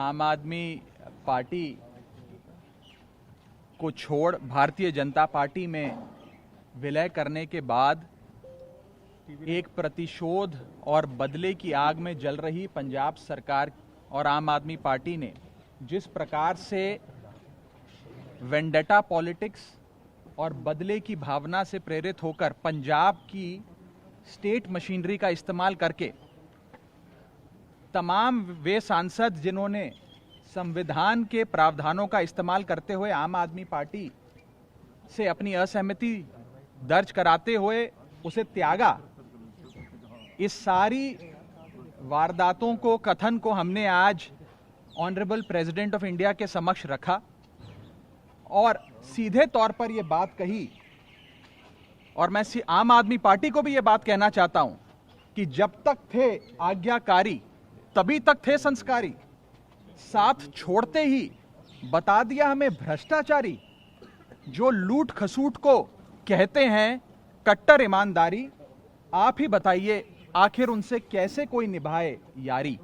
आम आदमी पार्टी को छोड़ भारतीय जनता पार्टी में विलय करने के बाद एक प्रतिशोध और बदले की आग में जल रही पंजाब सरकार और आम आदमी पार्टी ने जिस प्रकार से वेंडेटा पॉलिटिक्स और बदले की भावना से प्रेरित होकर पंजाब की स्टेट मशीनरी का इस्तेमाल करके तमाम वे सांसद जिन्होंने संविधान के प्रावधानों का इस्तेमाल करते हुए आम आदमी पार्टी से अपनी असहमति दर्ज कराते हुए उसे त्यागा, इस सारी वारदातों को, कथन को हमने आज ऑनरेबल प्रेसिडेंट ऑफ इंडिया के समक्ष रखा और सीधे तौर पर यह बात कही, और मैं आम आदमी पार्टी को भी यह बात कहना चाहता हूं कि जब तक थे आज्ञाकारी तभी तक थे संस्कारी, साथ छोड़ते ही बता दिया हमें भ्रष्टाचारी। जो लूट खसूट को कहते हैं कट्टर ईमानदारी, आप ही बताइए आखिर उनसे कैसे कोई निभाए यारी।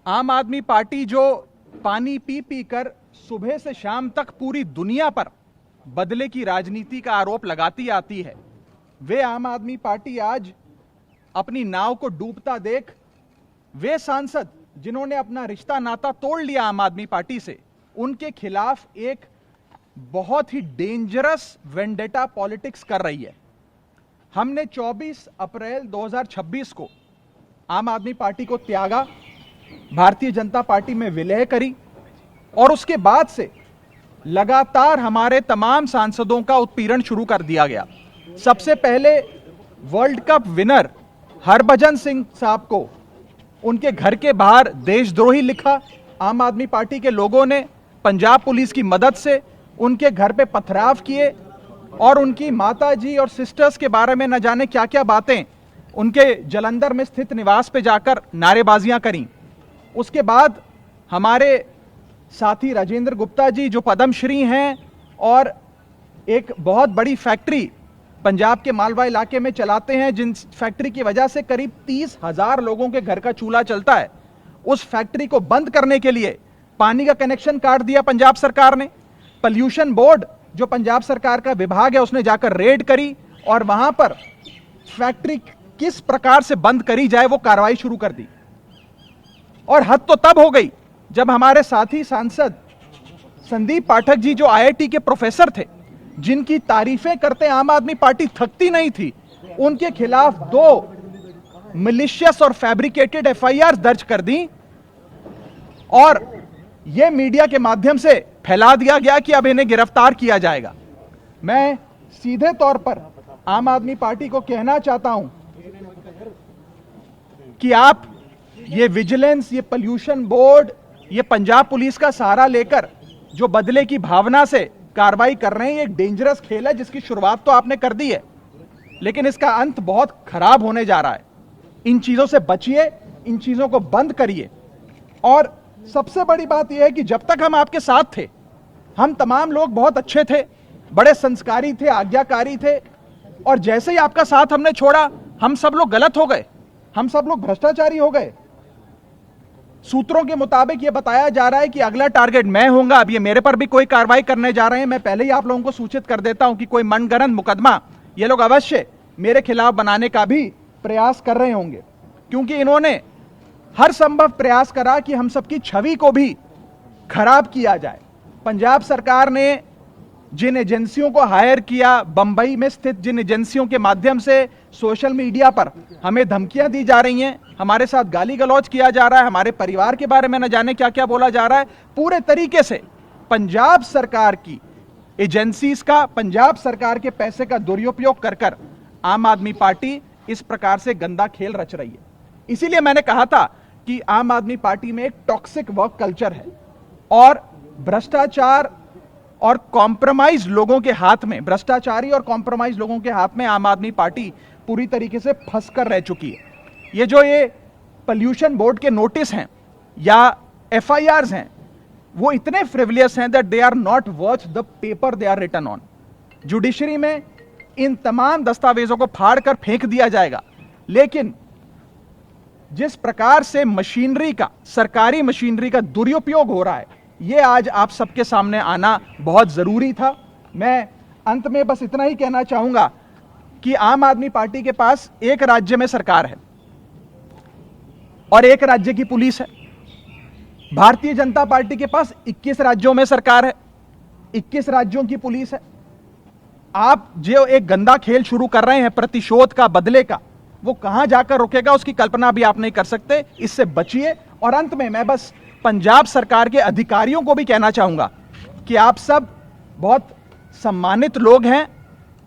आम आदमी पार्टी जो पानी पी पी कर सुबह से शाम तक पूरी दुनिया पर बदले की राजनीति का आरोप लगाती आती है, वे आम आदमी पार्टी आज अपनी नाव को डूबता देख वे सांसद जिन्होंने अपना रिश्ता नाता तोड़ लिया आम आदमी पार्टी से, उनके खिलाफ एक बहुत ही डेंजरस वेंडेटा पॉलिटिक्स कर रही है। हमने 24 अप्रैल 2026 को आम आदमी पार्टी को त्यागा, भारतीय जनता पार्टी में विलय करी और उसके बाद से लगातार हमारे तमाम सांसदों का उत्पीड़न शुरू कर दिया गया। सबसे पहले world cup winner Harbhajan Singh साहब को उनके घर के बाहर देशद्रोही लिखा। आम आदमी पार्टी के लोगों ने पंजाब पुलिस की मदद से उनके घर पे पथराव किए और उनकी माता जी और सिस्टर्स के बारे में न जाने क्या क्या बातें उनके जलंधर में स्थित निवास पे जाकर नारेबाजियां करी। उसके बाद हमारे साथी राजेंद्र गुप्ता जी जो पद्मश्री हैं और एक बहुत बड़ी फैक्ट्री पंजाब के मालवा इलाके में चलाते हैं, जिन फैक्ट्री की वजह से करीब 30,000 लोगों के घर का चूल्हा चलता है, उस फैक्ट्री को बंद करने के लिए पानी का कनेक्शन काट दिया पंजाब सरकार ने। पॉल्यूशन बोर्ड जो पंजाब सरकार का विभाग है उसने जाकर रेड करी और वहां पर फैक्ट्री किस प्रकार से बंद करी जाए वो कार्रवाई शुरू कर दी। और हद तो तब हो गई जब हमारे साथी सांसद संदीप पाठक जी जो आईआईटी के प्रोफेसर थे, जिनकी तारीफें करते आम आदमी पार्टी थकती नहीं थी, उनके खिलाफ 2 मिलिशियस और फैब्रिकेटेड एफआईआर दर्ज कर दी और यह मीडिया के माध्यम से फैला दिया गया कि अब इन्हें गिरफ्तार किया जाएगा। मैं सीधे तौर पर आम आदमी पार्टी को कहना चाहता हूं कि आप ये विजिलेंस, ये पॉल्यूशन बोर्ड, ये पंजाब पुलिस का सहारा लेकर जो बदले की भावना से कार्रवाई कर रहे हैं, ये एक डेंजरस खेल है जिसकी शुरुआत तो आपने कर दी है, लेकिन इसका अंत बहुत खराब होने जा रहा है। इन चीजों से बचिए, इन चीजों को बंद करिए। और सबसे बड़ी बात यह है कि जब तक हम आपके साथ थे, हम तमाम लोग बहुत अच्छे थे, बड़े संस्कारी थे, आज्ञाकारी थे, और जैसे ही आपका साथ हमने छोड़ा, हम सब लोग गलत हो गए, हम सब लोग भ्रष्टाचारी हो गए। सूत्रों के मुताबिक यह बताया जा रहा है कि अगला टारगेट मैं होऊंगा। अब ये मेरे पर भी कोई कार्रवाई करने जा रहे हैं। मैं पहले ही आप लोगों को सूचित कर देता हूं कि कोई मनगढ़ंत मुकदमा ये लोग अवश्य मेरे खिलाफ बनाने का भी प्रयास कर रहे होंगे, क्योंकि इन्होंने हर संभव प्रयास करा कि हम सबकी छवि को भी खराब किया जाए। पंजाब सरकार ने जिन एजेंसियों को हायर किया, बंबई में स्थित जिन एजेंसियों के माध्यम से सोशल मीडिया पर हमें धमकियां दी जा रही हैं, हमारे साथ गाली गलौज किया जा रहा है, हमारे परिवार के बारे में न जाने क्या क्या बोला जा रहा है, पूरे तरीके से पंजाब सरकार की एजेंसीज का, पंजाब सरकार के पैसे का दुरुपयोग कर कर आम आदमी पार्टी इस प्रकार से गंदा खेल रच रही है। इसीलिए मैंने कहा था कि आम आदमी पार्टी में एक टॉक्सिक वर्क कल्चर है और भ्रष्टाचार और कॉम्प्रोमाइज लोगों के हाथ में, भ्रष्टाचारी और कॉम्प्रोमाइज लोगों के हाथ में आम आदमी पार्टी पूरी तरीके से फंसकर रह चुकी है। ये जो ये पॉल्यूशन बोर्ड के नोटिस हैं या एफआईआर्स हैं, वो इतने फ्रिवलियस हैं that they are not worth the paper they are written on. Judiciary में इन तमाम दस्तावेजों को फाड़ कर फेंक दिया जाएगा, लेकिन जिस प्रकार से मशीनरी का, सरकारी मशीनरी का दुरुपयोग हो रहा है, यह आज आप सबके सामने आना बहुत जरूरी था। मैं अंत में बस इतना ही कहना चाहूंगा कि आम आदमी पार्टी के पास एक राज्य में सरकार है और एक राज्य की पुलिस है। भारतीय जनता पार्टी के पास 21 राज्यों में सरकार है, 21 राज्यों की पुलिस है। आप जो एक गंदा खेल शुरू कर रहे हैं प्रतिशोध का, बदले का, वो कहां जाकर रुकेगा उसकी कल्पना भी आप नहीं कर सकते। इससे बचिए। और अंत में मैं बस पंजाब सरकार के अधिकारियों को भी कहना चाहूंगा कि आप सब बहुत सम्मानित लोग हैं।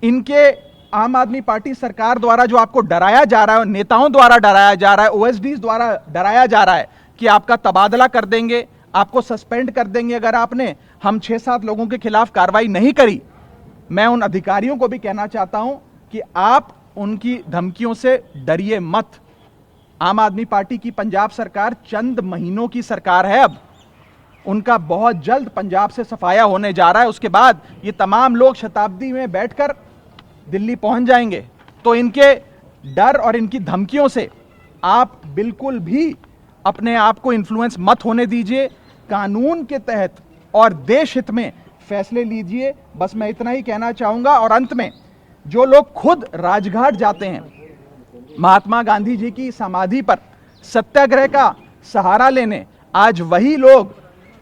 इनके आम आदमी पार्टी सरकार द्वारा जो आपको डराया जा रहा है, नेताओं द्वारा डराया जा रहा है, ओएसडीज द्वारा डराया जा रहा है कि आपका तबादला कर देंगे, आपको सस्पेंड कर देंगे अगर आपने हम 6-7 लोगों के खिलाफ कार्रवाई नहीं करी। मैं उन अधिकारियों को भी कहना चाहता हूं कि आप उनकी धमकियों से डरिए मत। आम आदमी पार्टी की पंजाब सरकार चंद महीनों की सरकार है। अब उनका बहुत जल्द पंजाब से सफाया होने जा रहा है। उसके बाद ये तमाम लोग शताब्दी में बैठकर दिल्ली पहुंच जाएंगे। तो इनके डर और इनकी धमकियों से आप बिल्कुल भी अपने आप को इन्फ्लुएंस मत होने दीजिए। कानून के तहत और देश हित में फैसले लीजिए। बस मैं इतना ही कहना चाहूंगा। और अंत में जो लोग खुद राजघाट जाते हैं महात्मा गांधी जी की समाधि पर सत्याग्रह का सहारा लेने, आज वही लोग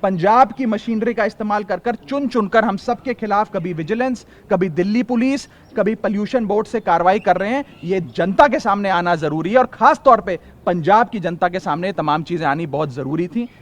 पंजाब की मशीनरी का इस्तेमाल कर चुन चुनकर हम सबके खिलाफ कभी विजिलेंस, कभी दिल्ली पुलिस, कभी पोल्यूशन बोर्ड से कार्रवाई कर रहे हैं। ये जनता के सामने आना जरूरी है और खास तौर पे पंजाब की जनता के सामने तमाम चीजें आनी बहुत जरूरी थी।